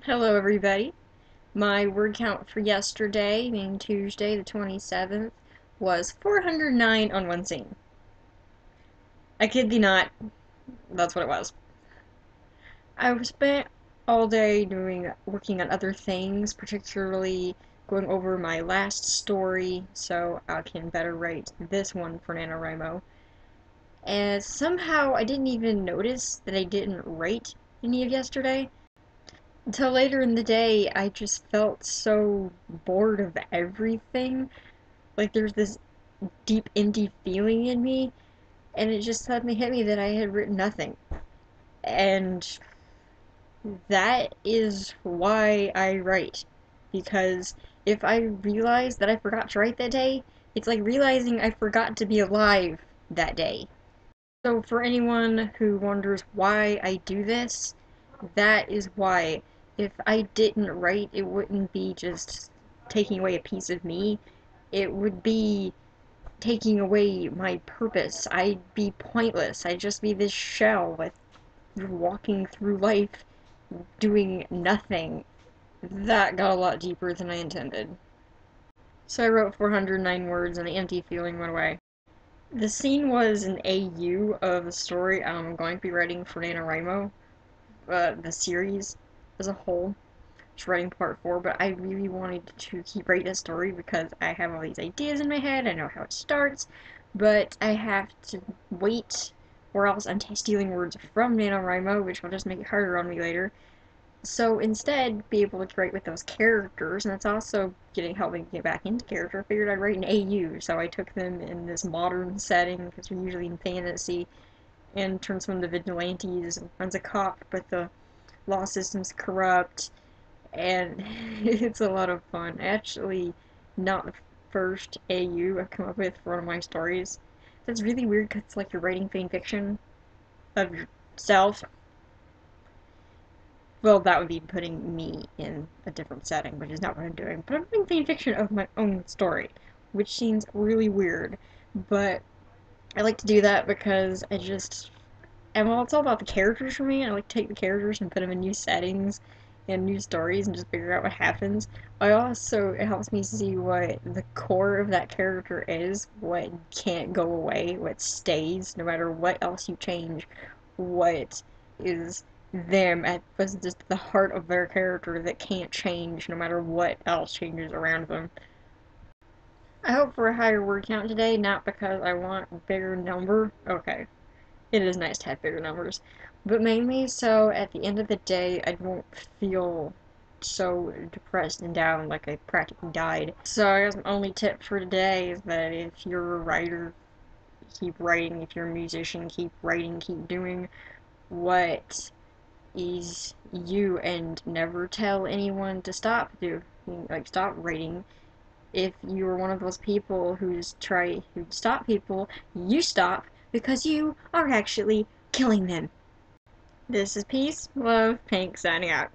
Hello, everybody. My word count for yesterday, being Tuesday the 27th, was 409 on one scene. I kid thee not, that's what it was. I spent all day working on other things, particularly going over my last story so I can better write this one for NaNoWriMo. And somehow I didn't even notice that I didn't write any of yesterday. Until later in the day, I just felt so bored of everything. Like there's this deep indie feeling in me, and it just suddenly hit me that I had written nothing. And that is why I write. Because if I realize that I forgot to write that day, it's like realizing I forgot to be alive that day. So for anyone who wonders why I do this, that is why. If I didn't write, it wouldn't be just taking away a piece of me. It would be taking away my purpose. I'd be pointless. I'd just be this shell with walking through life doing nothing. That got a lot deeper than I intended. So I wrote 409 words and the empty feeling went away. The scene was an AU of a story I'm going to be writing for NaNoWriMo, the series as a whole. Just writing part 4, but I really wanted to keep writing a story because I have all these ideas in my head, I know how it starts, but I have to wait, or else I'm stealing words from NaNoWriMo, which will just make it harder on me later. So instead, be able to write with those characters, and that's also helping me get back into character. I figured I'd write an AU, so I took them in this modern setting, because we're usually in fantasy, and turned some of the vigilantes. One's a cop, but the law system's corrupt, and it's a lot of fun. Actually, not the first AU I've come up with for one of my stories. That's really weird because it's like you're writing fan fiction of yourself. Well, that would be putting me in a different setting, which is not what I'm doing. But I'm writing fan fiction of my own story, which seems really weird. But I like to do that because and well, it's all about the characters for me. I like to take the characters and put them in new settings and new stories and just figure out what happens. It helps me see what the core of that character is, what can't go away, what stays, no matter what else you change, what is them at was just the heart of their character that can't change no matter what else changes around them. I hope for a higher word count today, not because I want a bigger number. Okay, it is nice to have bigger numbers, but mainly so at the end of the day I won't feel so depressed and down like I practically died. So I guess my only tip for today is that if you're a writer, keep writing. If you're a musician, keep writing, keep doing what is you, and never tell anyone to stop writing. If you are one of those people who stop people, you stop because you are actually killing them. This is Peace, Love, Pink signing out.